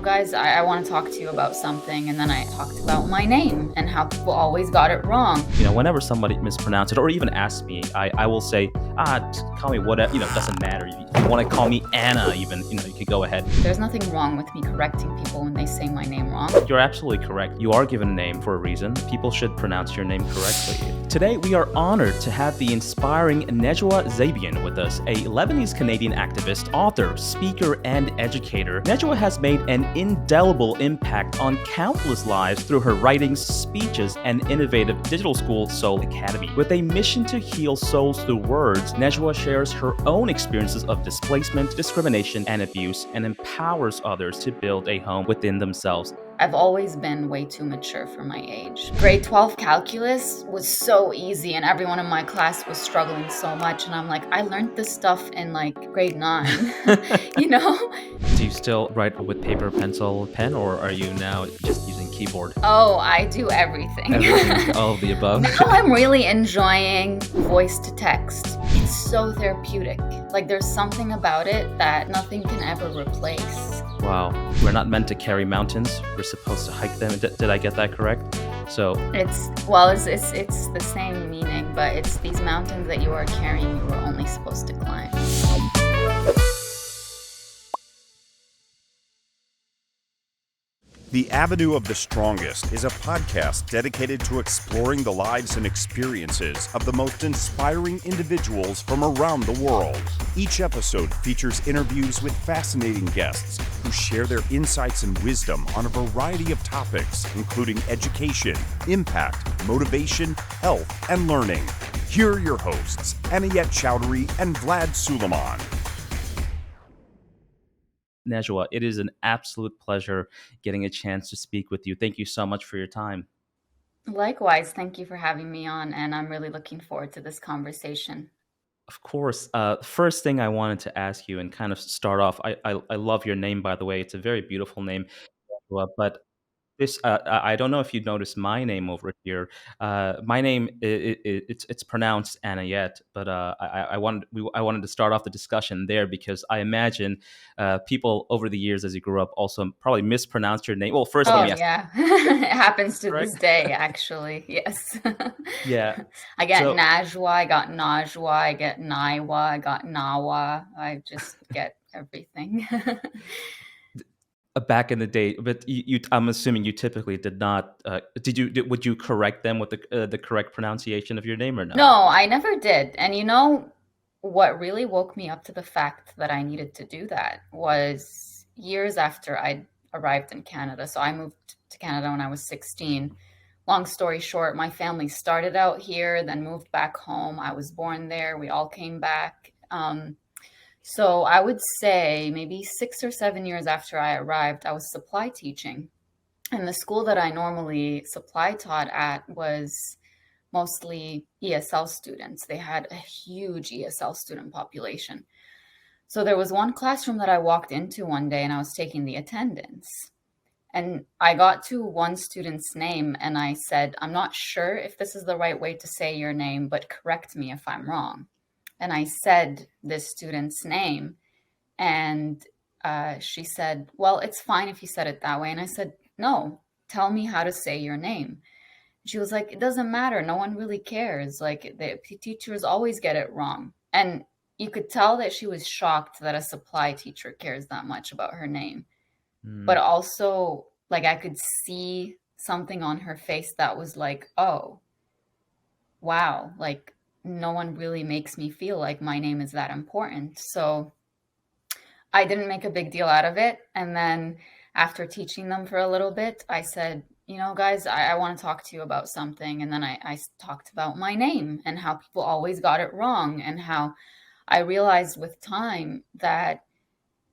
guys, I want to talk to you about something. And then I talked about my name and how people always got it wrong. Whenever somebody mispronounces it or even asks me, I will say, call me whatever, it doesn't matter. If you want to call me Anna, even, you could go ahead. There's nothing wrong with me correcting people when they say my name wrong. You're absolutely correct. You are given a name for a reason. People should pronounce your name correctly. Today, we are honored to have the inspiring Najwa Zebian with us, a Lebanese Canadian activist, author, speaker, and educator. Najwa has made an indelible impact on countless lives through her writings, speeches, and innovative digital school, Soul Academy. With a mission to heal souls through words, Najwa shares her own experiences of displacement, discrimination, and abuse, and empowers others to build a home within themselves. I've always been way too mature for my age. Grade 12 calculus was so easy and everyone in my class was struggling so much. And I'm like, I learned this stuff in grade 9, Do you still write with paper, pencil, pen, or are you now just using keyboard? Oh, I do everything. Everything, all of the above. Now I'm really enjoying voice to text. It's so therapeutic. There's something about it that nothing can ever replace. Wow. We're not meant to carry mountains. We're supposed to hike them. Did I get that correct? So it's the same meaning, but it's these mountains that you are carrying you are only supposed to climb. The Avenue of the Strongest is a podcast dedicated to exploring the lives and experiences of the most inspiring individuals from around the world. Each episode features interviews with fascinating guests who share their insights and wisdom on a variety of topics, including education, impact, motivation, health, and learning. Here are your hosts, Anayet Chowdhury and Vlad Suleiman. Najwa, it is an absolute pleasure getting a chance to speak with you. Thank you so much for your time. Likewise, thank you for having me on, and I'm really looking forward to this conversation. Of course. First thing I wanted to ask you and kind of start off, I love your name, by the way. It's a very beautiful name. But this, I don't know if you noticed my name over here. My name, it's pronounced Anayet, but I wanted to start off the discussion there because I imagine people over the years as you grew up also probably mispronounced your name. Well, first let me ask. Yeah, it happens to Correct? this day, actually. Yes. Yeah. I get Najwa, I got Najwa, I get Naiwa, I got Nawa. I just get everything. Back in the day, but I'm assuming you typically did not. Would you correct them with the correct pronunciation of your name or no? No, I never did. And what really woke me up to the fact that I needed to do that was years after I arrived in Canada. So I moved to Canada when I was 16. Long story short, my family started out here, then moved back home. I was born there. We all came back. So I would say maybe 6 or 7 years after I arrived, I was supply teaching. And the school that I normally supply taught at was mostly ESL students. They had a huge ESL student population. So there was one classroom that I walked into one day and I was taking the attendance. And I got to one student's name and I said, I'm not sure if this is the right way to say your name, but correct me if I'm wrong. And I said this student's name and she said, well, it's fine if you said it that way. And I said, no, tell me how to say your name. She was like, it doesn't matter. No one really cares. The teachers always get it wrong. And you could tell that she was shocked that a supply teacher cares that much about her name. But also, I could see something on her face that was like, oh, wow, no one really makes me feel like my name is that important. So I didn't make a big deal out of it. And then after teaching them for a little bit, I said, guys, I want to talk to you about something. And then I talked about my name and how people always got it wrong and how I realized with time that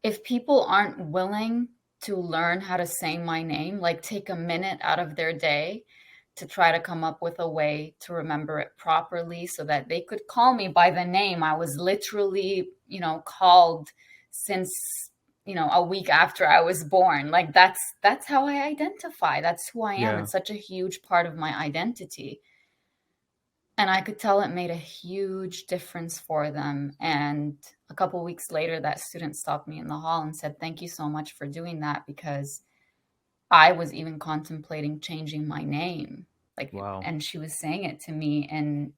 if people aren't willing to learn how to say my name, take a minute out of their day to try to come up with a way to remember it properly so that they could call me by the name I was literally, called since, a week after I was born. That's how I identify. That's who I am. Yeah. It's such a huge part of my identity. And I could tell it made a huge difference for them. And a couple weeks later, that student stopped me in the hall and said, "Thank you so much for doing that, because I was even contemplating changing my name." Like, Wow. and she was saying it to me, and,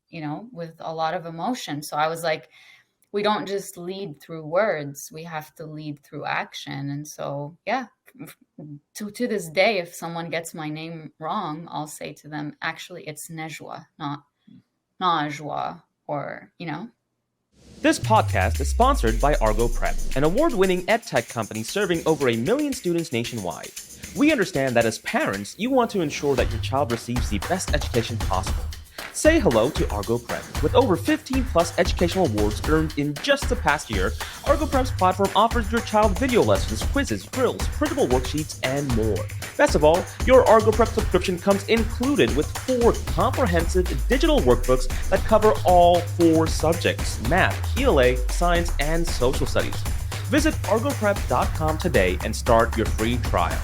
with a lot of emotion. So I was like, we don't just lead through words, we have to lead through action. And so, yeah, to this day, if someone gets my name wrong, I'll say to them, actually, it's Nejwa, not Najwa, or. This podcast is sponsored by ArgoPrep, an award-winning edtech company serving over 1 million students nationwide. We understand that as parents, you want to ensure that your child receives the best education possible. Say hello to ArgoPrep. With over 15 plus educational awards earned in just the past year, ArgoPrep's platform offers your child video lessons, quizzes, drills, printable worksheets, and more. Best of all, your ArgoPrep subscription comes included with 4 comprehensive digital workbooks that cover all 4 subjects: math, ELA, science, and social studies. Visit argoprep.com today and start your free trial.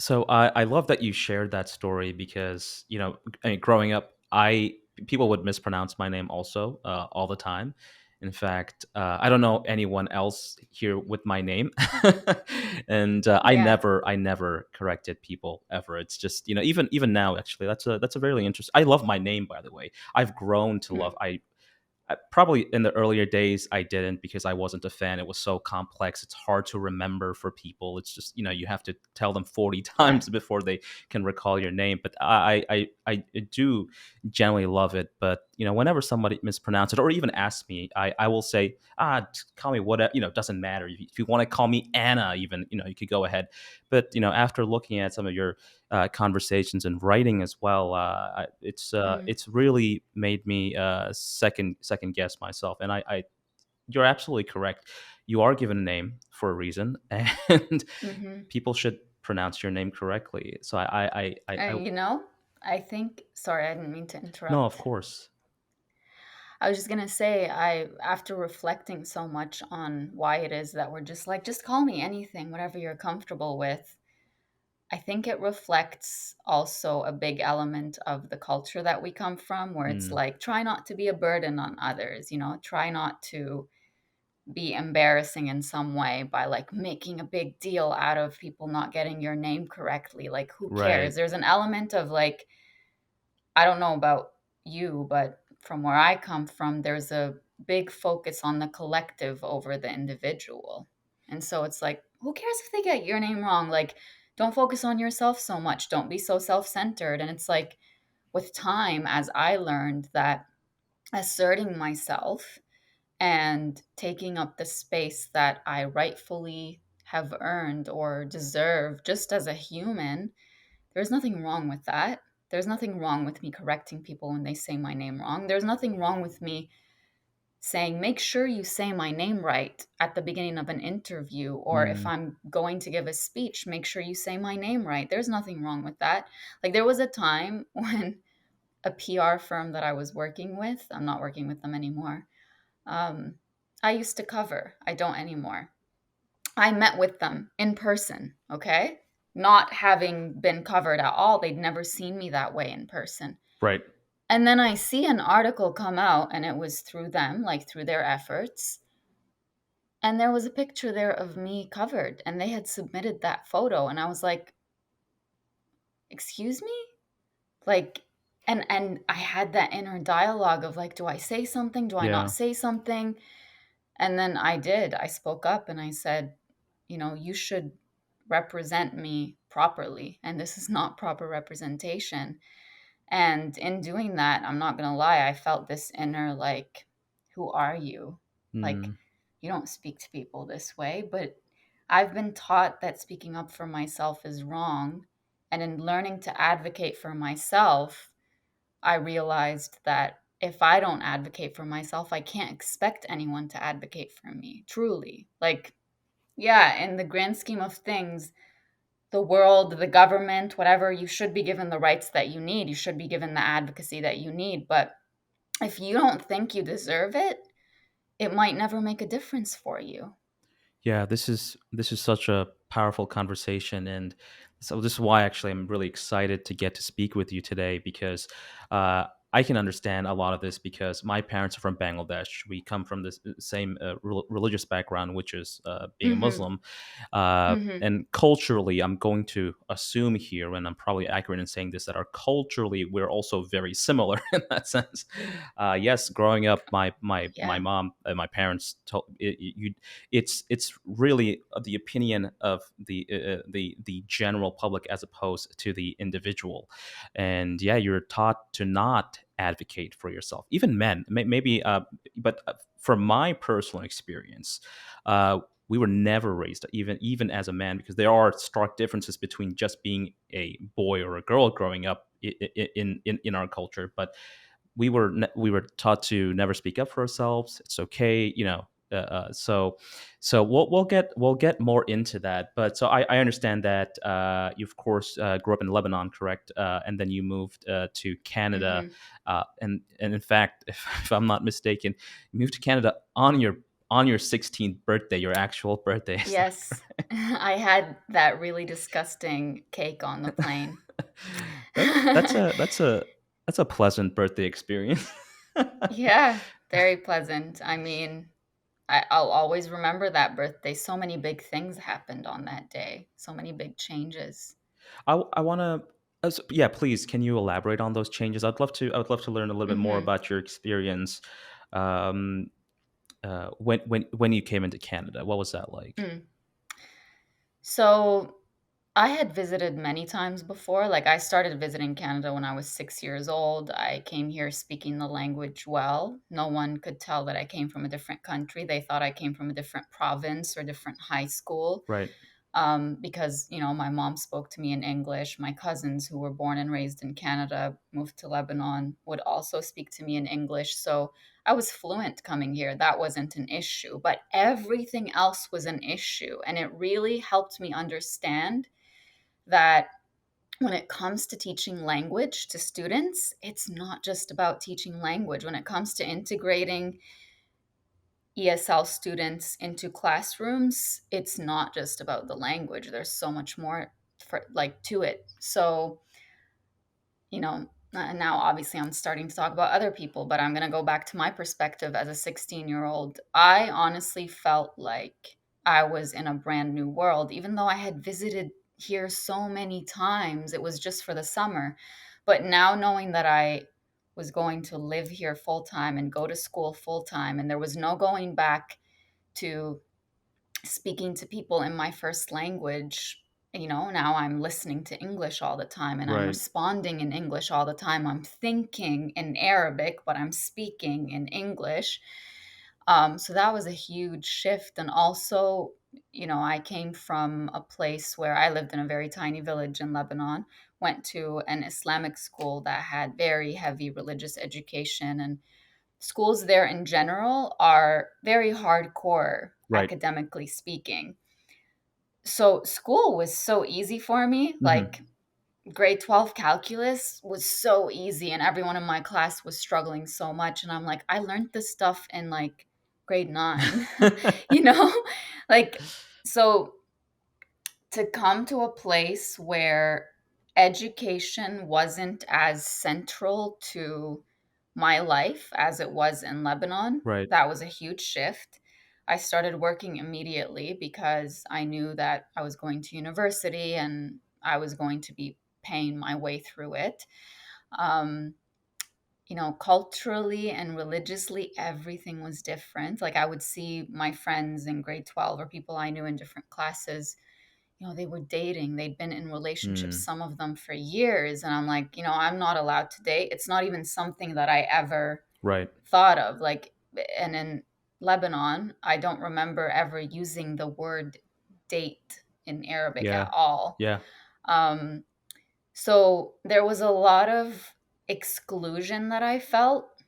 So I love that you shared that story because, I mean, growing up, I people would mispronounce my name also all the time. In fact, I don't know anyone else here with my name, and Yeah. I never corrected people ever. It's just, even now, actually, that's a very interesting. I love my name, by the way. I've grown to love. Mm. Probably in the earlier days I didn't, because I wasn't a fan. It was so complex. It's hard to remember for people. It's just, you have to tell them 40 Yeah. times before they can recall your name. But I do generally love it. But whenever somebody mispronounces it or even asks me, I will say, call me whatever. Doesn't matter. If you want to call me Anna, even, you could go ahead. But after looking at some of your conversations and writing as well, Mm. it's really made me second guess myself. And you're absolutely correct. You are given a name for a reason, and Hmm. people should pronounce your name correctly. So You know, I think, sorry, I didn't mean to no, of interrupt. course, I was just gonna say, after reflecting so much on why it is that we're just like, just call me anything, whatever you're comfortable with. I think it reflects also a big element of the culture that we come from, where it's mm, like, try not to be a burden on others, try not to be embarrassing in some way by like making a big deal out of people not getting your name correctly. Like, who right, cares? There's an element of like, I don't know about you, but from where I come from, there's a big focus on the collective over the individual. And so it's like, who cares if they get your name wrong? Like, don't focus on yourself so much. Don't be so self centered. And it's like, with time, as I learned that asserting myself and taking up the space that I rightfully have earned or deserve just as a human, there's nothing wrong with that. There's nothing wrong with me correcting people when they say my name wrong. There's nothing wrong with me saying, make sure you say my name right at the beginning of an interview, or if mm, I'm going to give a speech, make sure you say my name right. There's nothing wrong with that. Like, there was a time when a PR firm that I was working with, I'm not working with them anymore. Um, I used to cover, I don't anymore. I met with them in person, okay? Not having been covered at all, they'd never seen me that way in person. right, And then I see an article come out, and it was through them, like through their efforts. And there was a picture there of me covered, and they had submitted that photo. And I was like, excuse me? Like, and I had that inner dialogue of like, do I say something? Do I not yeah, say something? And then I did. I spoke up and I said, you should represent me properly. And this is not proper representation. And in doing that, I'm not going to lie, I felt this inner, like, who are you? Like, mm, you don't speak to people this way. But I've been taught that speaking up for myself is wrong. And in learning to advocate for myself, I realized that if I don't advocate for myself, I can't expect anyone to advocate for me, truly. Like, yeah, in the grand scheme of things, the world, the government, whatever, you should be given the rights that you need. You should be given the advocacy that you need. But if you don't think you deserve it, it might never make a difference for you. Yeah, this is such a powerful conversation, and so this is why actually I'm really excited to get to speak with you today because I can understand a lot of this because my parents are from Bangladesh. We come from the same religious background, which is being a Mm-hmm. Muslim, Mm-hmm. and culturally, I'm going to assume here, and I'm probably accurate in saying this, that our culturally we're also very similar in that sense. Yes, growing up, my Yeah. mom and my parents told you it's really the opinion of the general public as opposed to the individual, and yeah, you're taught to not advocate for yourself, even men, maybe, but from my personal experience, we were never raised even as a man, because there are stark differences between just being a boy or a girl growing up in our culture, but we were taught to never speak up for ourselves. It's okay, so we'll get more into that. But so I understand that you of course grew up in Lebanon, correct? And then you moved to Canada, Mm-hmm. and in fact, if I'm not mistaken, you moved to Canada on your 16th birthday, your actual birthday. Is that Yes. I had that really disgusting cake on the plane. that's a pleasant birthday experience. Yeah, very pleasant. I mean, I'll always remember that birthday. So many big things happened on that day. So many big changes. I want to. Yeah, please. Can you elaborate on those changes? I would love to learn a little bit more Mm-hmm. about your experience, um, when you came into Canada. What was that like? Mm. So I had visited many times before. Like, I started visiting Canada when I was 6 years old. I came here speaking the language well. No one could tell that I came from a different country. They thought I came from a different province or different high school. Right. Because my mom spoke to me in English. My cousins who were born and raised in Canada, moved to Lebanon, would also speak to me in English. So I was fluent coming here. That wasn't an issue, but everything else was an issue. And it really helped me understand that when it comes to teaching language to students, it's not just about teaching language. When it comes to integrating ESL students into classrooms, it's not just about the language. There's so much more to it. So, now obviously I'm starting to talk about other people, but I'm going to go back to my perspective as a 16-year-old. I honestly felt like I was in a brand new world, even though I had visited here so many times. It was just for the summer. But now knowing that I was going to live here full time and go to school full time, and there was no going back to speaking to people in my first language. Now I'm listening to English all the time and I'm Right. responding in English all the time. I'm thinking in Arabic, but I'm speaking in English. So that was a huge shift. And also, I came from a place where I lived in a very tiny village in Lebanon, went to an Islamic school that had very heavy religious education, and schools there in general are very hardcore, Right. academically speaking. So school was so easy for me. Like, Hmm. grade 12 calculus was so easy, and everyone in my class was struggling so much. And I'm like, I learned this stuff in like grade 9, you know? Like, so to come to a place where education wasn't as central to my life as it was in Lebanon, Right. that was a huge shift. I started working immediately because I knew that I was going to university and I was going to be paying my way through it. Um, Culturally and religiously, everything was different. Like, I would see my friends in grade 12 or people I knew in different classes, they were dating. They'd been in relationships, Mm. some of them for years. And I'm like, I'm not allowed to date. It's not even something that I ever Right. thought of. Like, and in Lebanon, I don't remember ever using the word date in Arabic at Yeah. all. Yeah. Um, so there was a lot of exclusion that I felt.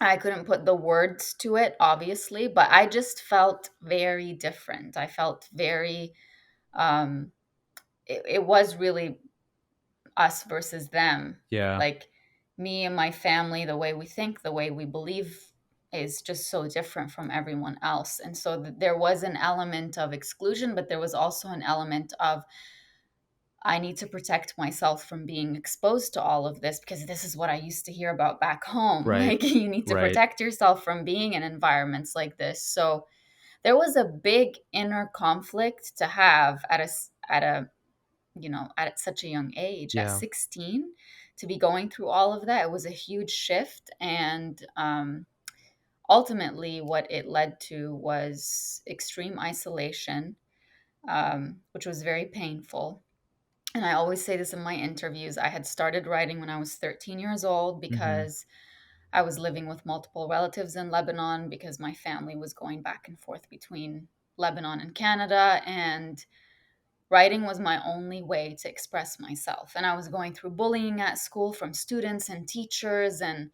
I couldn't put the words to it, obviously, but I just felt very different. I felt very, um, it was really us versus them. Yeah. Like, me and my family, the way we think, the way we believe, is just so different from everyone else. And so there was an element of exclusion, but there was also an element of, I need to protect myself from being exposed to all of this because this is what I used to hear about back home. Right. Like, you need to Right. protect yourself from being in environments like this. So there was a big inner conflict to have at such a young age, at Yeah. 16, to be going through all of that. It was a huge shift. And ultimately, what it led to was extreme isolation, which was very painful. And I always say this in my interviews. I had started writing when I was 13 years old Mm-hmm. because I was living with multiple relatives in Lebanon, because my family was going back and forth between Lebanon and Canada. And writing was my only way to express myself. And I was going through bullying at school from students and teachers. And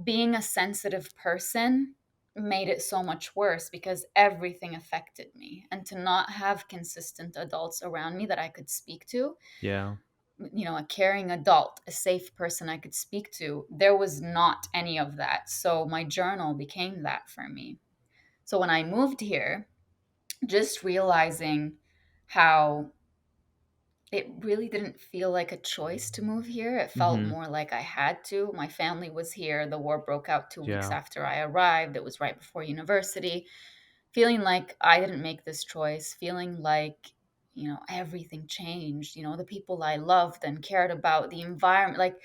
being a sensitive person made it so much worse because everything affected me. And to not have consistent adults around me that I could speak to, Yeah. a caring adult, a safe person I could speak to, there was not any of that. So my journal became that for me. So when I moved here, just realizing how it really didn't feel like a choice to move here. It felt Mm-hmm. more like I had to. My family was here. The war broke out 2 weeks Yeah. after I arrived. It was right before university. Feeling like I didn't make this choice, feeling like, everything changed. The people I loved and cared about, the environment. Like,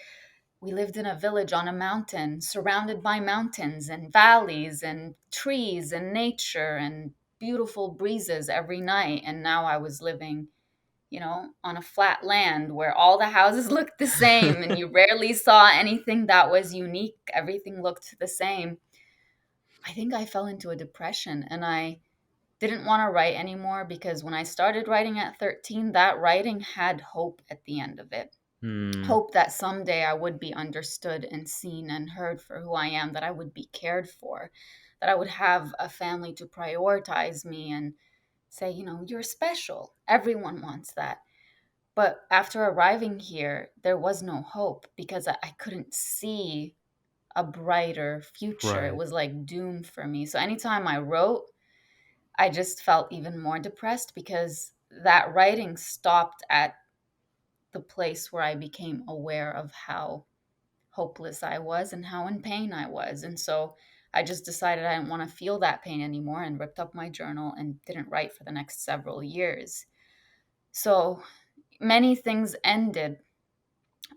we lived in a village on a mountain, surrounded by mountains and valleys and trees and nature and beautiful breezes every night. And now I was living, on a flat land where all the houses looked the same and you rarely saw anything that was unique. Everything looked the same. I think I fell into a depression, and I didn't want to write anymore, because when I started writing at 13, that writing had hope at the end of it. Hmm. Hope that someday I would be understood and seen and heard for who I am, that I would be cared for, that I would have a family to prioritize me and say, you're special. Everyone wants that. But after arriving here, there was no hope because I couldn't see a brighter future. It Right. was like doom for me. So anytime I wrote, I just felt even more depressed, because that writing stopped at the place where I became aware of how hopeless I was and how in pain I was. And so I just decided I didn't want to feel that pain anymore, and ripped up my journal and didn't write for the next several years. So many things ended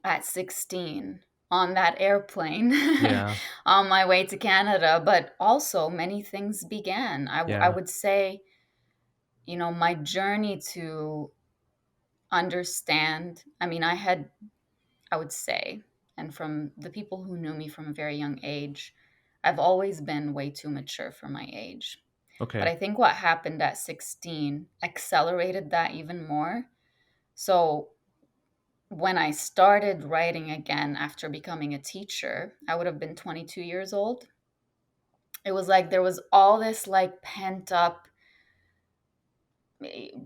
at 16 on that airplane Yeah. on my way to Canada, but also many things began. I Yeah. would say, my journey to understand, I would say, and from the people who knew me from a very young age, I've always been way too mature for my age. But Okay. I think what happened at 16 accelerated that even more. So when I started writing again after becoming a teacher, I would have been 22 years old. It was like there was all this like pent up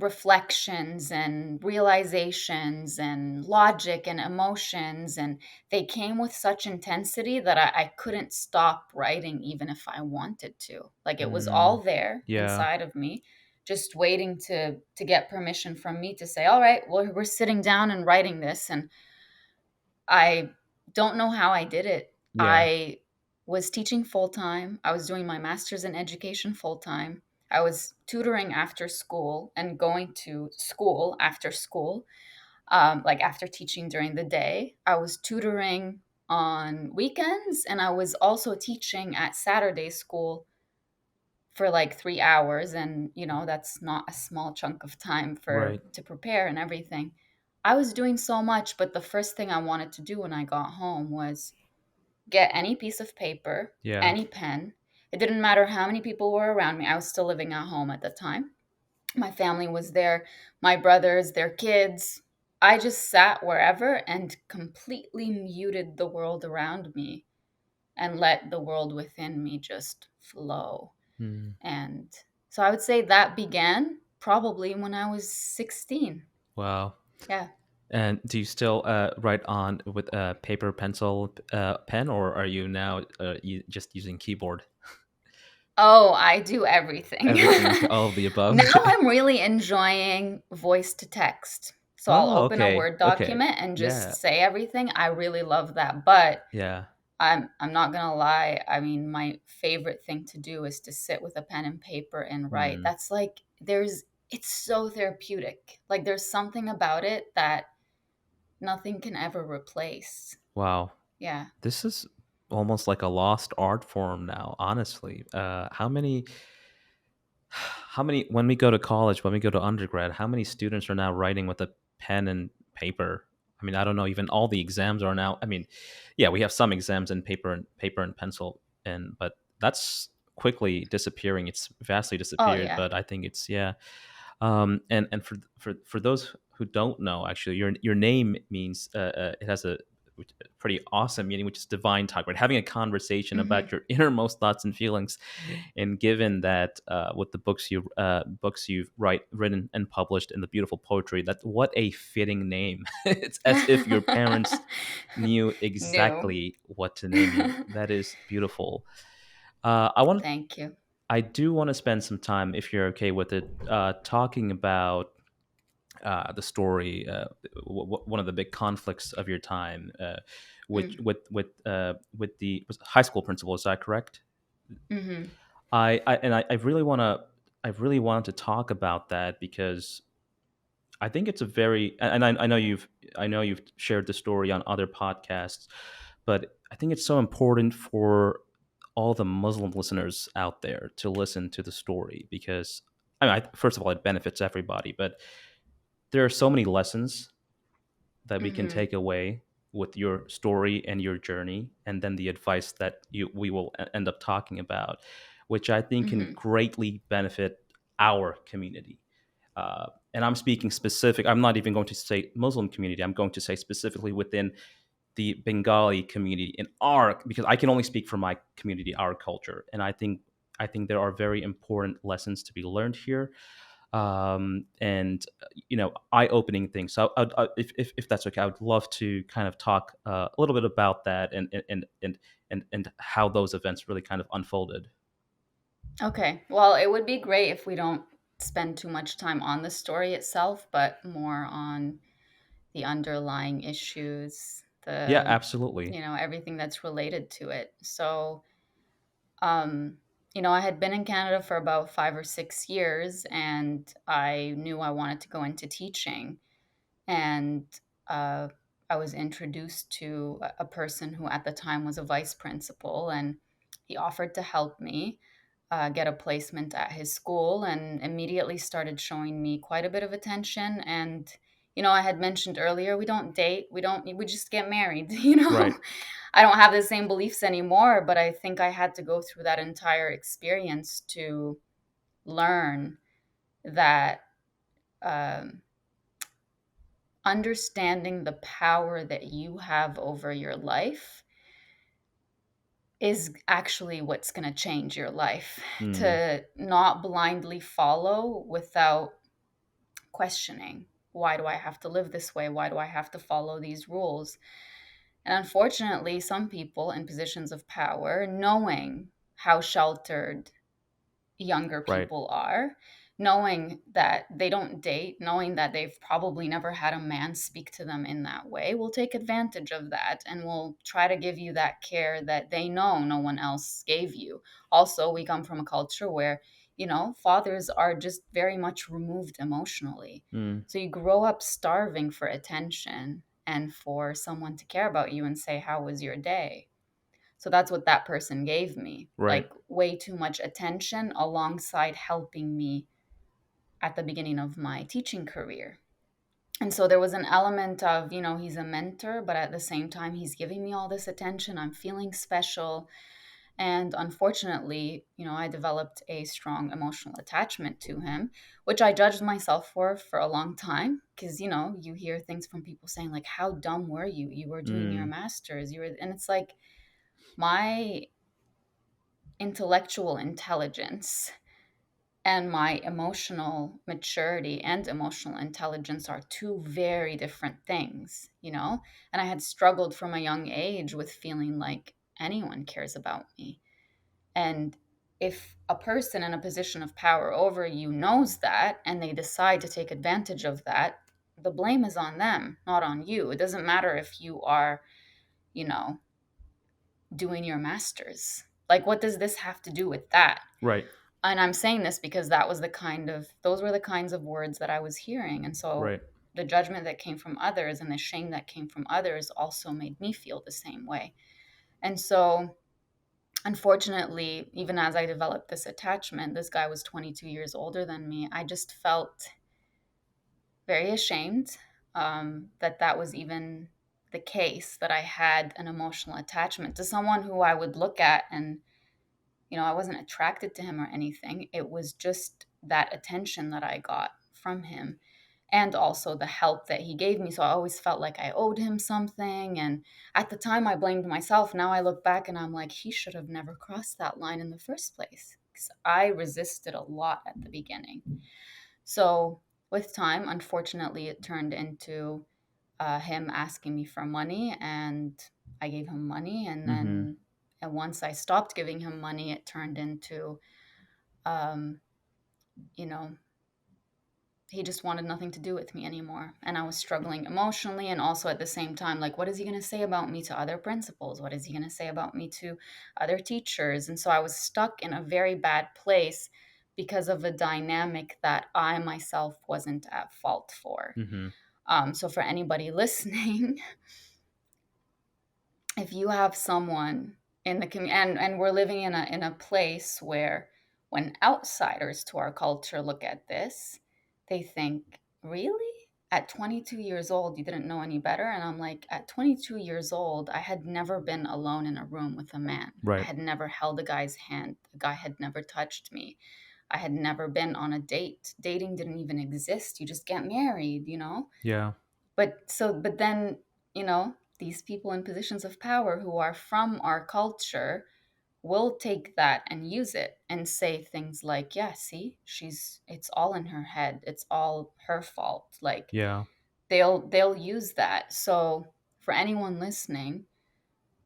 reflections and realizations and logic and emotions, and they came with such intensity that I couldn't stop writing even if I wanted to. Like, it was Hmm. all there Yeah. inside of me, just waiting to get permission from me to say, all right, well, we're sitting down and writing this. And I don't know how I did it. Yeah. I was teaching full time. I was doing my master's in education full time. I was tutoring after school and going to school after school, like after teaching during the day. I was tutoring on weekends, and I was also teaching at Saturday school for like 3 hours. And, that's not a small chunk of time Right. to prepare and everything. I was doing so much, but the first thing I wanted to do when I got home was get any piece of paper, Yeah. any pen. It didn't matter how many people were around me. I was still living at home at the time. My family was there, my brothers, their kids. I just sat wherever and completely muted the world around me and let the world within me just flow. Hmm. And so I would say that began probably when I was 16. Wow. Yeah. And do you still write on with paper, pencil, pen, or are you now just using keyboard? Oh, I do everything. Everything, all of the above. Now I'm really enjoying voice to text. So I'll Oh, open a okay, Word okay, document and just yeah, say everything. I really love that. But yeah. I'm not gonna lie. I mean, my favorite thing to do is to sit with a pen and paper and write. Hmm. That's like it's so therapeutic. Like there's something about it that nothing can ever replace. Wow, Yeah. this is almost like a lost art form now. Honestly, how many when we go to college, when we go to undergrad, how many students are now writing with a pen and paper? I mean, I don't know. Even all the exams are now. I mean, yeah, we have some exams in paper and pencil, and but that's quickly disappearing. It's vastly Oh disappeared. yeah. But I think it's yeah. And for those who don't know, actually, your name means it has a pretty awesome meaning, which is divine talk, right? Having a conversation Hmm. about your innermost thoughts and feelings. And given that with the books you've written and published, and the beautiful poetry, that what a fitting name! It's as if your parents knew No. exactly what to name you. That is beautiful. I want Thank you. I do want to spend some time, if you're okay with it, talking about the story, one of the big conflicts of your time, which Mm. with the was high school principal. Is that correct? Hmm. I really I really want to talk about that because I think it's a very and I know you've shared the story on other podcasts, but I think it's so important for all the Muslim listeners out there to listen to the story because I mean, first of all, it benefits everybody, but there are so many lessons that we can Hmm. take away with your story and your journey, and then the advice that we will end up talking about, which I think can Hmm. greatly benefit our community. And I'm speaking specific. I'm not even going to say Muslim community. I'm going to say specifically within the Bengali community in our, because I can only speak for my community, our culture, and I think there are very important lessons to be learned here, and eye-opening things. So if that's okay, I would love to kind of talk a little bit about that and how those events really kind of unfolded. Okay. Well, it would be great if we don't spend too much time on the story itself, but more on the underlying issues, Yeah, absolutely. everything that's related to it. So, um, I had been in Canada for about 5 or 6 years, and I knew I wanted to go into teaching. And uh, I was introduced to a person who at the time was a vice principal, and he offered to help me get a placement at his school, and immediately started showing me quite a bit of attention. And I had mentioned earlier, we don't date, we just get married. Right. I don't have the same beliefs anymore, but I think I had to go through that entire experience to learn that. Um, Understanding the power that you have over your life is actually what's going to change your life. Mm, To not blindly follow without questioning, why do I have to live this way? Why do I have to follow these rules? And unfortunately, some people in positions of power, knowing how sheltered younger right. people are, knowing that they don't date, knowing that they've probably never had a man speak to them in that way, will take advantage of that and will try to give you that care that they know no one else gave you. Also, we come from a culture where, fathers are just very much removed emotionally. Mm, So you grow up starving for attention and for someone to care about you and say, "How was your day?" So that's what that person gave me, right. like way too much attention alongside helping me at the beginning of my teaching career. And so there was an element of, he's a mentor, but at the same time, he's giving me all this attention. I'm feeling special. And unfortunately, I developed a strong emotional attachment to him, which I judged myself for a long time. Because, you hear things from people saying, like, how dumb were you? You were doing your Mm, master's. And it's like, my intellectual intelligence and my emotional maturity and emotional intelligence are two very different things, you know? And I had struggled from a young age with feeling like anyone cares about me. And if a person in a position of power over you knows that and they decide to take advantage of that, the blame is on them, not on you. It doesn't matter if you are, you know, doing your master's. Like, what does this have to do with that? Right. And I'm saying this because those were the kinds of words that I was hearing. And so Right. the judgment that came from others and the shame that came from others also made me feel the same way. And so, unfortunately, even as I developed this attachment, this guy was 22 years older than me. I just felt very ashamed that that was even the case, that I had an emotional attachment to someone who I would look at and, you know, I wasn't attracted to him or anything. It was just that attention that I got from him and also the help that he gave me. So I always felt like I owed him something. And at the time, I blamed myself. Now I look back and I'm like, he should have never crossed that line in the first place, because I resisted a lot at the beginning. So with time, unfortunately, it turned into him asking me for money, and I gave him money. And Mm-hmm. then and once I stopped giving him money, it turned into, um, you know, he just wanted nothing to do with me anymore. And I was struggling emotionally. And also at the same time, like, what is he going to say about me to other principals? What is he going to say about me to other teachers? And so I was stuck in a very bad place because of a dynamic that I myself wasn't at fault for. Mm-hmm. So for anybody listening, if you have someone in the community, and we're living in a place where when outsiders to our culture look at this, they think, really? At 22 years old, you didn't know any better? And I'm like, at 22 years old, I had never been alone in a room with a man. I Right. had never held a guy's hand. The guy had never touched me. I had never been on a date. Dating didn't even exist. You just get married, you know? Yeah. But then, you know, these people in positions of power who are from our culture will take that and use it and say things like, yeah, see, it's all in her head. It's all her fault. Like, Yeah. they'll use that. So for anyone listening,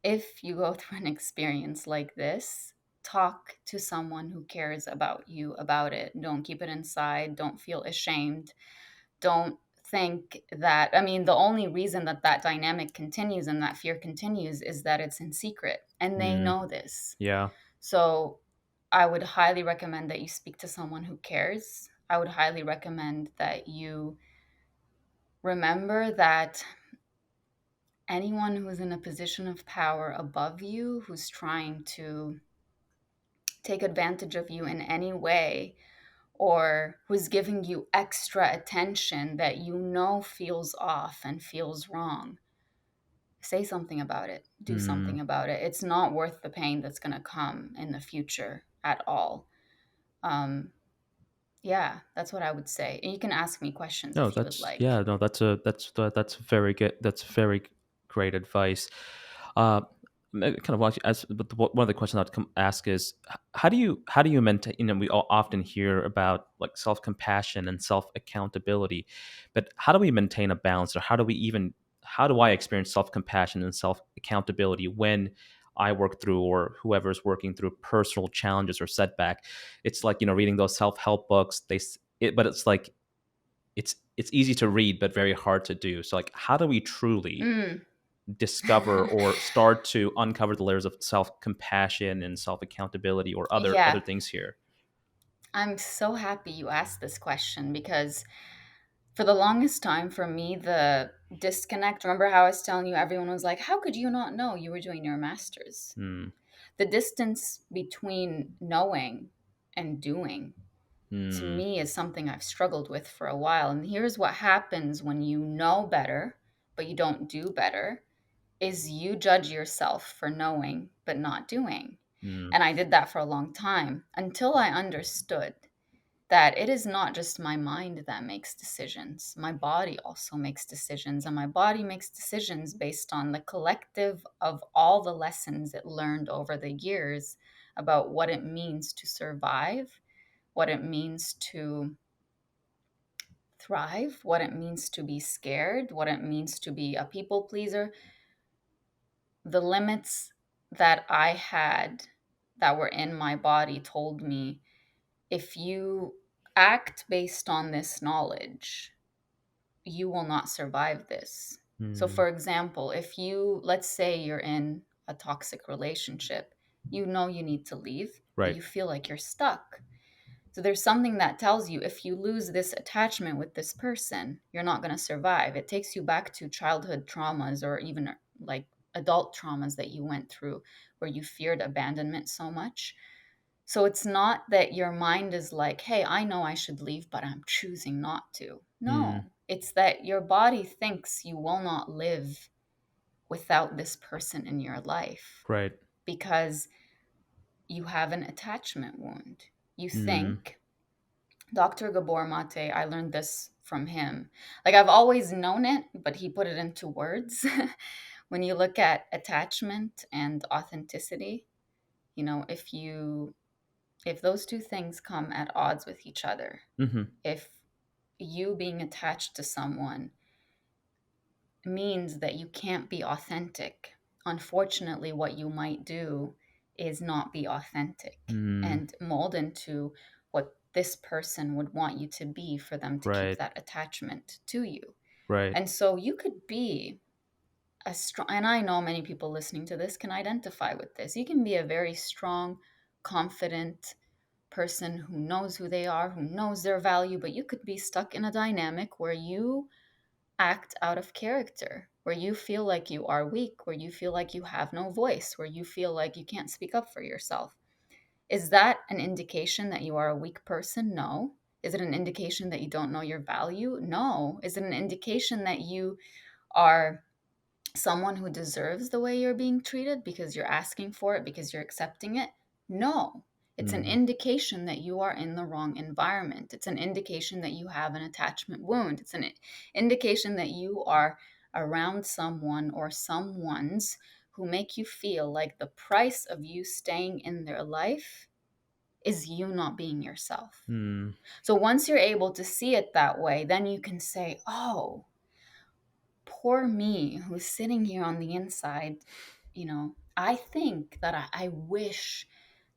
if you go through an experience like this, talk to someone who cares about you about it. Don't keep it inside. Don't feel ashamed. Don't think that, I mean, the only reason that that dynamic continues and that fear continues is that it's in secret and they Mm. know this. Yeah. So I would highly recommend that you speak to someone who cares. I would highly recommend that you remember that anyone who's in a position of power above you, who's trying to take advantage of you in any way, or who's giving you extra attention that you know feels off and feels wrong, say something about it. Do Mm. something about it. It's not worth the pain that's going to come in the future at all. Um, yeah, that's what I would say. And you can ask me questions No, if you would that's like. yeah. No, that's very good. That's very great advice. Uh, kind of watch as but one of the questions I'd ask is how do you maintain? You know, we all often hear about like self compassion and self accountability, but how do we maintain a balance, or how do I experience self compassion and self accountability when I work through, or whoever's working through, personal challenges or setback? It's like, you know, reading those self help books. But it's like it's easy to read but very hard to do. So like, how do we truly Mm. discover or start to uncover the layers of self-compassion and self-accountability or other Yeah, things here? I'm so happy you asked this question because for the longest time, for me, the disconnect, remember how I was telling you, everyone was like, how could you not know you were doing your master's? Hmm. The distance between knowing and doing, to Hmm. me, is something I've struggled with for a while. And here's what happens when you know better, but you don't do better, is you judge yourself for knowing but not doing. Hmm. And I did that for a long time until I understood that it is not just my mind that makes decisions. My body also makes decisions, and my body makes decisions based on the collective of all the lessons it learned over the years about what it means to survive, what it means to thrive, what it means to be scared, what it means to be a people pleaser, the limits that I had that were in my body told me, if you act based on this knowledge, you will not survive this. So, Mm. for example, if you, let's say you're in a toxic relationship, you know you need to leave, but Right. you feel like you're stuck. So, there's something that tells you if you lose this attachment with this person, you're not going to survive. It takes you back to childhood traumas or even like adult traumas that you went through where you feared abandonment so much. So it's not that your mind is like, hey, I know I should leave, but I'm choosing not to. Mm. No, it's that your body thinks you will not live without this person in your life Right. because you have an attachment wound. You Mm. think, Dr. Gabor Mate, I learned this from him. Like I've always known it, but he put it into words. When you look at attachment and authenticity, you know, if those two things come at odds with each other, Mm-hmm. if you being attached to someone means that you can't be authentic, unfortunately, what you might do is not be authentic Mm. and mold into what this person would want you to be for them to keep Right. that attachment to you. Right. And so you could be a strong, and I know many people listening to this can identify with this. You can be a very strong, confident, person who knows who they are, who knows their value, but you could be stuck in a dynamic where you act out of character, where you feel like you are weak, where you feel like you have no voice, where you feel like you can't speak up for yourself. Is that an indication that you are a weak person? No. Is it an indication that you don't know your value? No. Is it an indication that you are someone who deserves the way you're being treated because you're asking for it, because you're accepting it? No. It's an Mm. indication that you are in the wrong environment. It's an indication that you have an attachment wound. It's an indication that you are around someone or someone's who make you feel like the price of you staying in their life is you not being yourself. Mm. So once you're able to see it that way, then you can say, oh, poor me who's sitting here on the inside, I think that I wish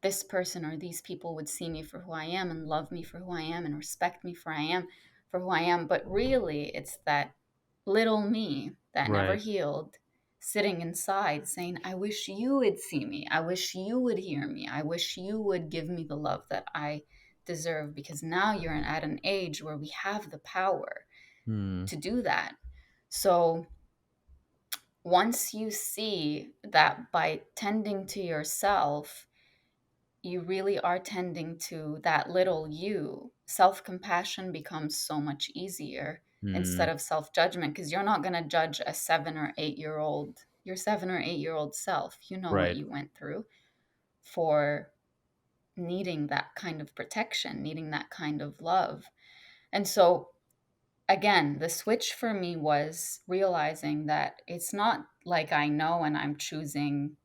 this person or these people would see me for who I am and love me for who I am and respect me for who I am. But really, it's that little me that never Right. healed sitting inside saying, I wish you would see me. I wish you would hear me. I wish you would give me the love that I deserve, because now you're at an age where we have the power Mm. to do that. So once you see that by tending to yourself, you really are tending to that little you, self compassion becomes so much easier instead Mm. of self judgment, because you're not going to judge a 7 or 8 year old, your 7 or 8 year old self. You know what Right. you went through for needing that kind of protection, needing that kind of love. And so again, the switch for me was realizing that it's not like I know and I'm choosing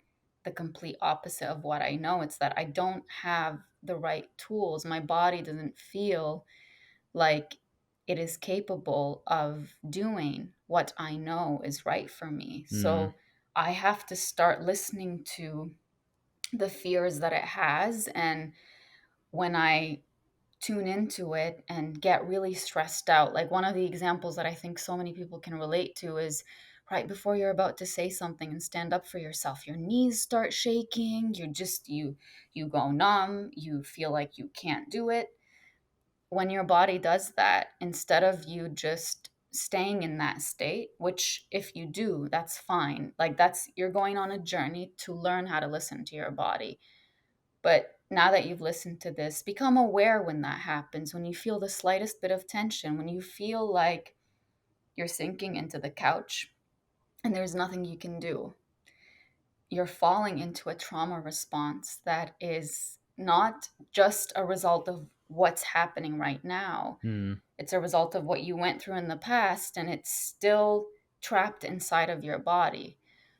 the complete opposite of what I know. It's that I don't have the right tools. My body doesn't feel like it is capable of doing what I know is right for me. Mm. So I have to start listening to the fears that it has. And when I tune into it and get really stressed out. Like one of the examples that I think so many people can relate to is right before you're about to say something and stand up for yourself, your knees start shaking, you go numb, you feel like you can't do it. When your body does that, instead of you just staying in that state, which if you do, that's fine. Like that's you're going on a journey to learn how to listen to your body. But now that you've listened to this, become aware when that happens, when you feel the slightest bit of tension, when you feel like you're sinking into the couch and there's nothing you can do. You're falling into a trauma response that is not just a result of what's happening right now. Mm. It's a result of what you went through in the past, and it's still trapped inside of your body.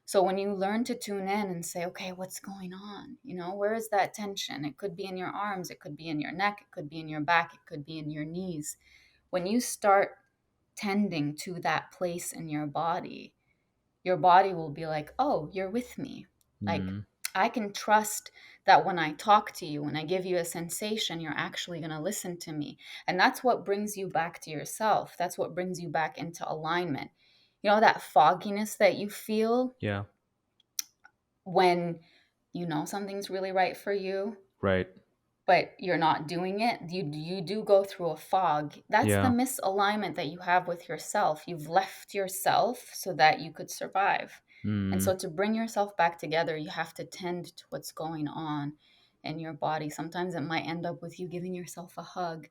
So when you learn to tune in and say, okay, what's going on? Where is that tension? It could be in your arms, it could be in your neck, it could be in your back, it could be in your knees. When you start tending to that place in your body will be like, oh, you're with me. Like, Mm. I can trust that when I talk to you, when I give you a sensation, you're actually going to listen to me. And that's what brings you back to yourself. That's what brings you back into alignment. That fogginess that you feel Yeah. when something's really right for you, Right. but you're not doing it. You do go through a fog. That's the Yeah. misalignment that you have with yourself. You've left yourself so that you could survive. And Mm. so to bring yourself back together, you have to tend to what's going on in your body. Sometimes it might end up with you giving yourself a hug.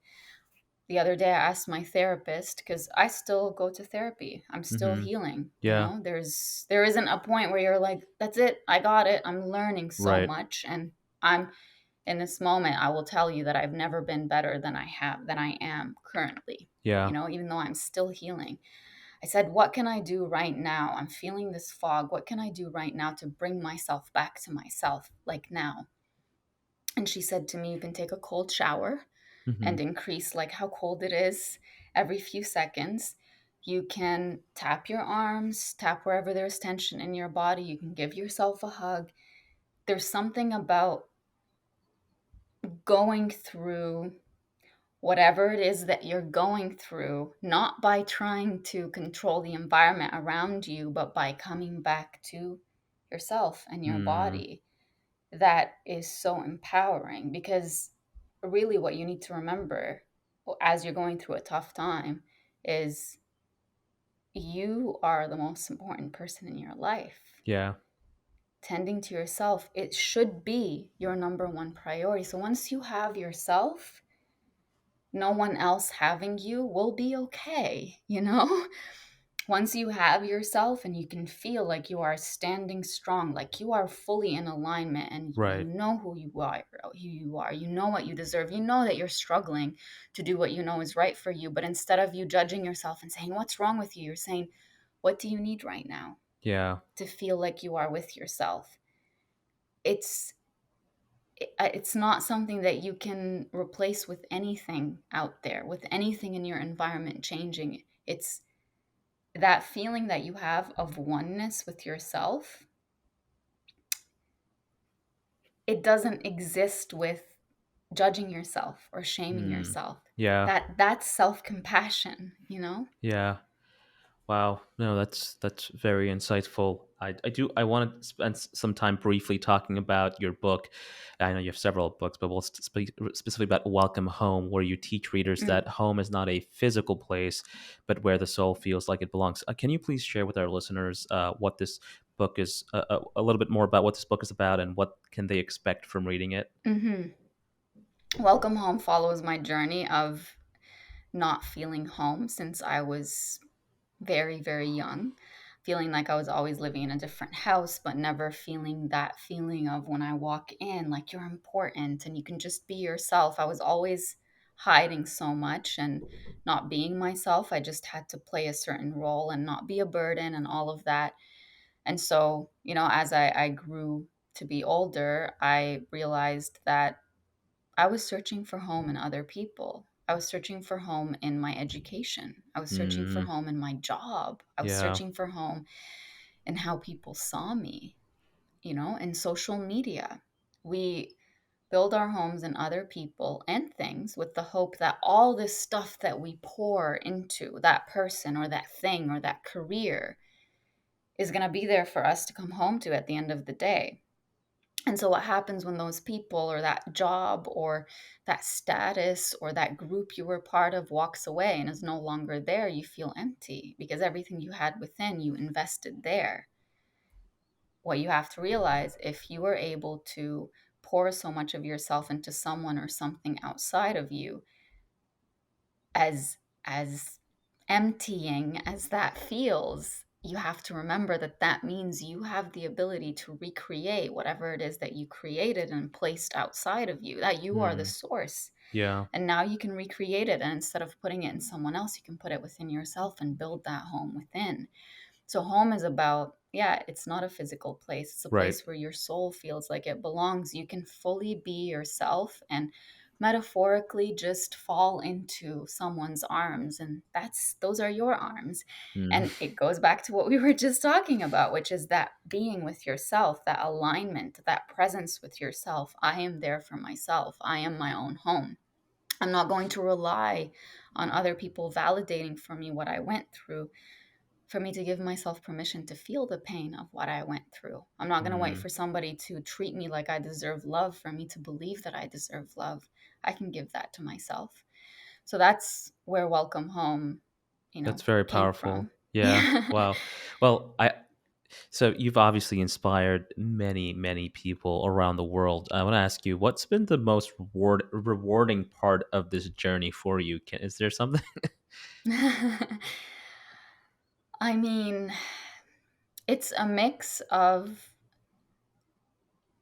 The other day I asked my therapist, because I still go to therapy. I'm still Mm-hmm. healing. Yeah. There isn't a point where you're like, that's it, I got it. I'm learning so Right. much, and I'm in this moment, I will tell you that I've never been better than I am currently. Yeah. Even though I'm still healing. I said, what can I do right now? I'm feeling this fog. What can I do right now to bring myself back to myself, like now? And she said to me, you can take a cold shower Mm-hmm. and increase like how cold it is every few seconds. You can tap your arms, tap wherever there's tension in your body. You can give yourself a hug. There's something about going through whatever it is that you're going through, not by trying to control the environment around you, but by coming back to yourself and your Mm. body. That is so empowering, because really what you need to remember as you're going through a tough time is you are the most important person in your life. Yeah. Tending to yourself, it should be your number one priority. So once you have yourself, no one else having you will be okay. Once you have yourself and you can feel like you are standing strong, like you are fully in alignment, and you Right. know you know what you deserve, you know that you're struggling to do what you know is right for you. But instead of you judging yourself and saying, what's wrong with you? You're saying, what do you need right now Yeah. to feel like you are with yourself? It's it's not something that you can replace with anything out there, with anything in your environment changing. It's that feeling that you have of oneness with yourself. It doesn't exist with judging yourself or shaming Mm. yourself. Yeah. That's self-compassion. Yeah. Wow, no, that's very insightful. I want to spend some time briefly talking about your book. I know you have several books, but we'll speak specifically about Welcome Home, where you teach readers Mm. that home is not a physical place, but where the soul feels like it belongs. Can you please share with our listeners what this book is, a little bit more about what this book is about, and what can they expect from reading it? Hmm. Welcome Home follows my journey of not feeling home since I was very, very young, feeling like I was always living in a different house, but never feeling that feeling of when I walk in, like you're important and you can just be yourself. I was always hiding so much and not being myself. I just had to play a certain role and not be a burden and all of that. And so, as I grew to be older, I realized that I was searching for home in other people. I was searching for home in my education. I was searching for Mm, home in my job. I was yeah. searching for home in how people saw me, in social media. We build our homes in other people and things with the hope that all this stuff that we pour into that person or that thing or that career is going to be there for us to come home to at the end of the day. And so, what happens when those people or that job or that status or that group you were part of walks away and is no longer there? You feel empty because everything you had within you invested there. What you have to realize, if you are able to pour so much of yourself into someone or something outside of you, as emptying as that feels, you have to remember that that means you have the ability to recreate whatever it is that you created and placed outside of you, that you are the Mm, source. yeah. And now you can recreate it. And instead of putting it in someone else, you can put it within yourself and build that home within. So home is about yeah, it's not a physical place. It's a Right. place where your soul feels like it belongs. You can fully be yourself and metaphorically just fall into someone's arms, and those are your arms. Mm, And it goes back to what we were just talking about, which is that being with yourself, that alignment, that presence with yourself. I am there for myself. I am my own home. I'm not going to rely on other people validating for me what I went through for me to give myself permission to feel the pain of what I went through. I'm not going to wait mm. for somebody to treat me like I deserve love for me to believe that I deserve love. I can give that to myself. So that's where Welcome Home, That's very came powerful. from. Yeah. Yeah. Wow. Well, so you've obviously inspired many, many people around the world. I want to ask you, what's been the most rewarding part of this journey for you? Is there something? I mean, it's a mix of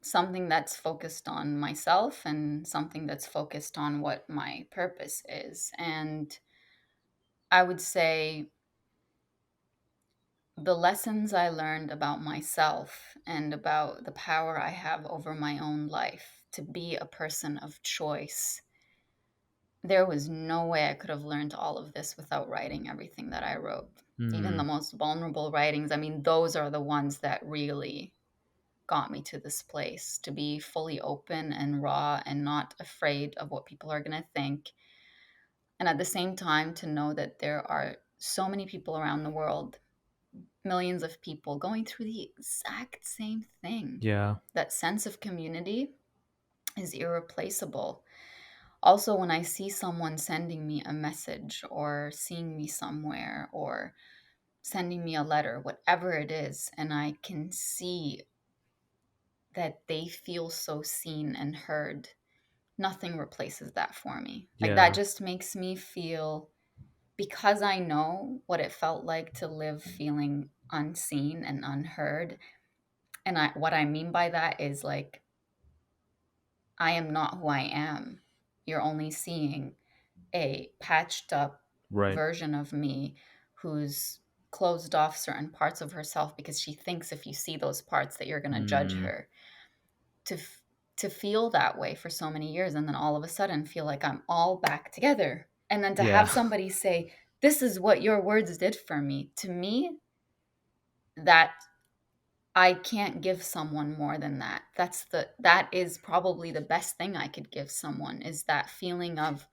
something that's focused on myself and something that's focused on what my purpose is. And I would say the lessons I learned about myself and about the power I have over my own life to be a person of choice. There was no way I could have learned all of this without writing everything that I wrote. Even the Hmm. most vulnerable writings, I mean, those are the ones that really got me to this place to be fully open and raw and not afraid of what people are going to think. And at the same time, to know that there are so many people around the world, millions of people going through the exact same thing. Yeah. That sense of community is irreplaceable. Also, when I see someone sending me a message or seeing me somewhere or sending me a letter, whatever it is, and I can see that they feel so seen and heard, nothing replaces that for me. Like that Yeah. just makes me feel, because I know what it felt like to live feeling unseen and unheard. And what I mean by that is like, I am not who I am. You're only seeing a patched up Right. version of me who's closed off certain parts of herself because she thinks if you see those parts that you're going to judge Mm, her. To to feel that way for so many years and then all of a sudden feel like I'm all back together. And then to yeah. have somebody say, "This is what your words did for me." To me, that I can't give someone more than that. That is probably the best thing I could give someone, is that feeling of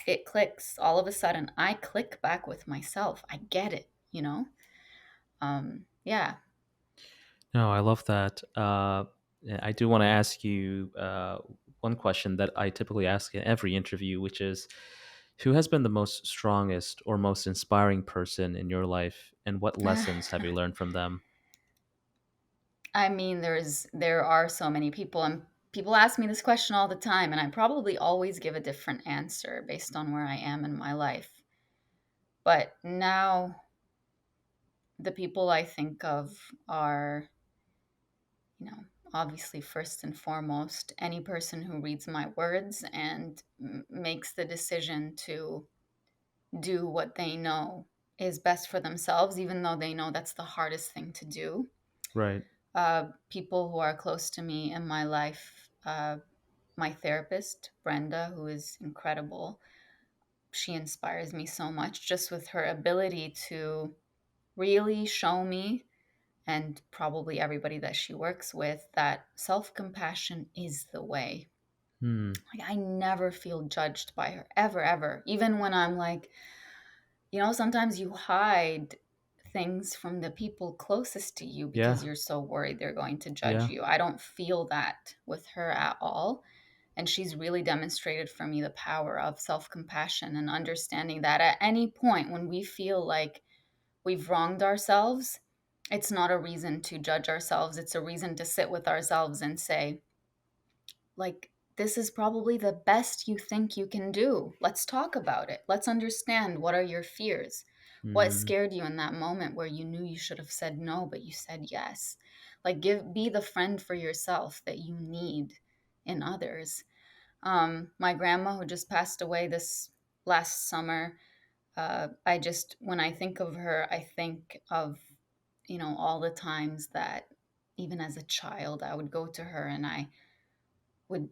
it clicks. All of a sudden I click back with myself. I get it. Yeah. No, I love that. Yeah, I do want to ask you one question that I typically ask in every interview, which is, who has been the most strongest or most inspiring person in your life, and what lessons have you learned from them? I mean, there are so many people, and people ask me this question all the time, and I probably always give a different answer based on where I am in my life. But now the people I think of are, you know, obviously first and foremost, any person who reads my words and makes the decision to do what they know is best for themselves, even though they know that's the hardest thing to do. Right. People who are close to me in my life, my therapist, Brenda, who is incredible. She inspires me so much just with her ability to really show me, and probably everybody that she works with, that self compassion is the way. Hmm. Like, I never feel judged by her, ever, ever. Even when I'm like, sometimes you hide things from the people closest to you because Yeah. you're so worried they're going to judge Yeah. you. I don't feel that with her at all. And she's really demonstrated for me the power of self compassion and understanding that at any point when we feel like we've wronged ourselves, it's not a reason to judge ourselves. It's a reason to sit with ourselves and say, like, this is probably the best you think you can do. Let's talk about it. Let's understand, what are your fears? What Hmm. scared you in that moment where you knew you should have said no, but you said yes? Like, be the friend for yourself that you need in others. My grandma, who just passed away this last summer, when I think of her, I think of all the times that even as a child, I would go to her and I would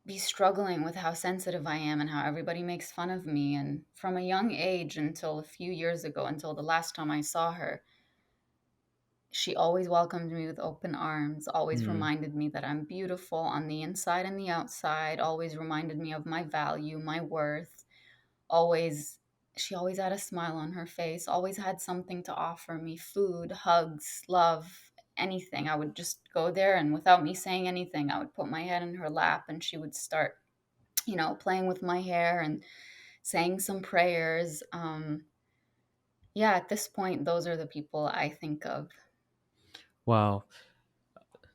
be struggling with how sensitive I am and how everybody makes fun of me. And from a young age until a few years ago, until the last time I saw her, she always welcomed me with open arms, always Mm, reminded me that I'm beautiful on the inside and the outside, always reminded me of my value, my worth. Always, she always had a smile on her face, always had something to offer me: food, hugs, love, anything. I would just go there, and without me saying anything, I would put my head in her lap and she would start, playing with my hair and saying some prayers. Yeah, at this point, those are the people I think of. wow.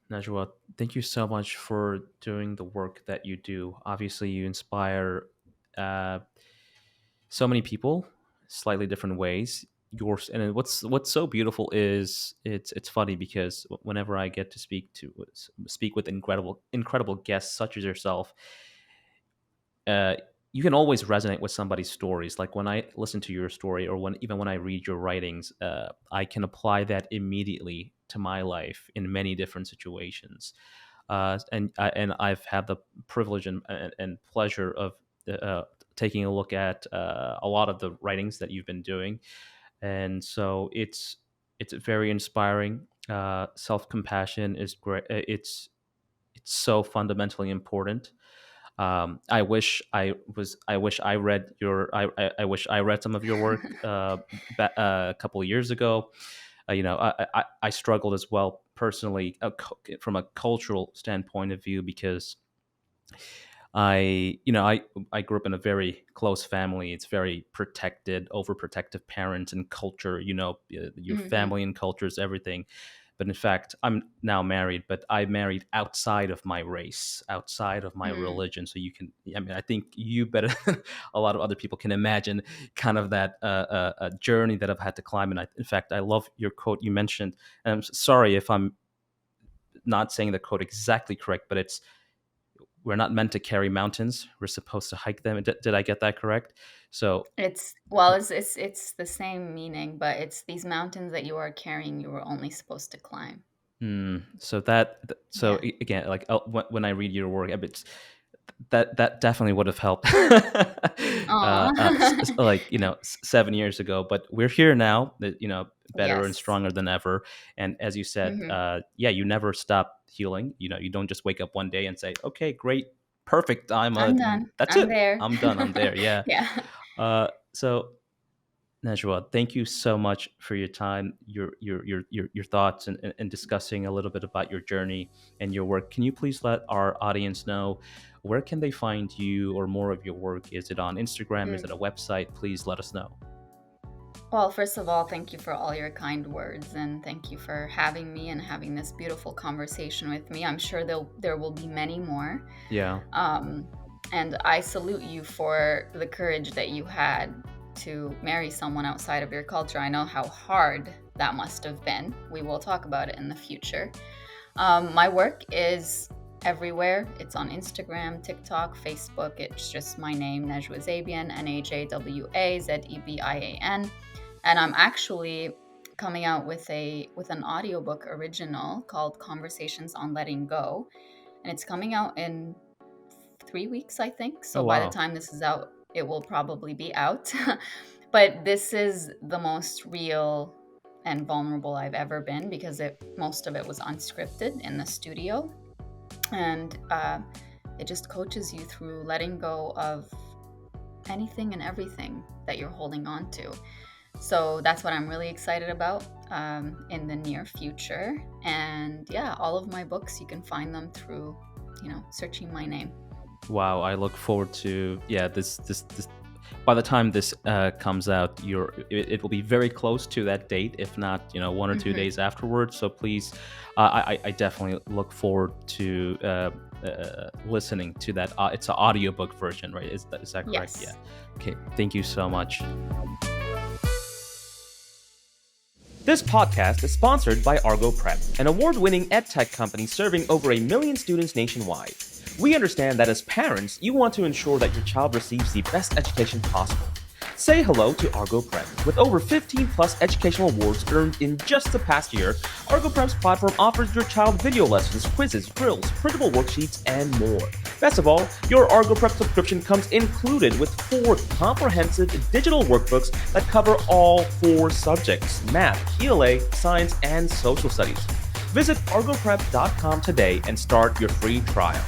Najwa, thank you so much for doing the work that you do. Obviously, you inspire uh, so many people, slightly different ways. Yours, and what's so beautiful is it's funny because whenever I get to speak with incredible guests such as yourself, uh, you can always resonate with somebody's stories. Like when I listen to your story, or when I read your writings, I can apply that immediately to my life in many different situations. And I've had the privilege and pleasure of taking a look at a lot of the writings that you've been doing, and so it's very inspiring. Self compassion is great. It's so fundamentally important. I wish I read I wish I read some of your work a couple of years ago. I struggled as well personally, from a cultural standpoint of view, because I grew up in a very close family. It's very protected, overprotective parents and culture. Your Hmm. family and culture is everything. But in fact, I'm now married, but I married outside of my race, outside of my Mm. religion. So I mean, I think you better than a lot of other people can imagine kind of that journey that I've had to climb. And in fact, I love your quote you mentioned. And I'm sorry if I'm not saying the quote exactly correct, but it's, we're not meant to carry mountains. We're supposed to hike them. Did I get that correct? So, It's well, it's the same meaning, but it's these mountains that you are carrying, you were only supposed to climb. so Yeah. again, like when I read your work, it's that definitely would have helped. Aw. 7 years ago, but we're here now. Better and Yes. stronger than ever. And as you said, Hmm. yeah, you never stop healing. You don't just wake up one day and say, "Okay, great, perfect. I'm done. That's I'm it. there. I'm done. I'm there." Yeah. Yeah. So Najwa, thank you so much for your time, your thoughts, and discussing a little bit about your journey and your work. Can you please let our audience know where can they find you or more of your work? Is it on Instagram? Is it Mm. a website? Please let us know. Well, first of all, thank you for all your kind words, and thank you for having me and having this beautiful conversation with me. I'm sure there will be many more. Yeah. Um, and I salute you for the courage that you had to marry someone outside of your culture. I know how hard that must have been. We will talk about it in the future. My work is everywhere. It's on Instagram, TikTok, Facebook. It's just my name, Najwa Zebian, NajwaZebian. And I'm actually coming out with an audiobook original called Conversations on Letting Go. And it's coming out in 3 weeks, I think. Oh So by the wow. time this is out, it will probably be out. But this is the most real and vulnerable I've ever been because most of it was unscripted in the studio. And it just coaches you through letting go of anything and everything that you're holding on to. So that's what I'm really excited about in the near future. And yeah, all of my books, you can find them through, searching my name. Wow. I look forward to, yeah, this. By the time this comes out, it will be very close to that date, if not, 1 or 2 days Hmm. afterwards. So please, I definitely look forward to listening to that. It's an audiobook version, right? Is that correct? Yeah. Yes. Okay. Thank you so much. This podcast is sponsored by ArgoPrep, an award-winning edtech company serving over 1 million students nationwide. We understand that as parents, you want to ensure that your child receives the best education possible. Say hello to ArgoPrep. With over 15 plus educational awards earned in just the past year, ArgoPrep's platform offers your child video lessons, quizzes, drills, printable worksheets, and more. Best of all, your ArgoPrep subscription comes included with 4 comprehensive digital workbooks that cover all 4 subjects: math, ELA, science, and social studies. Visit argoprep.com today and start your free trial.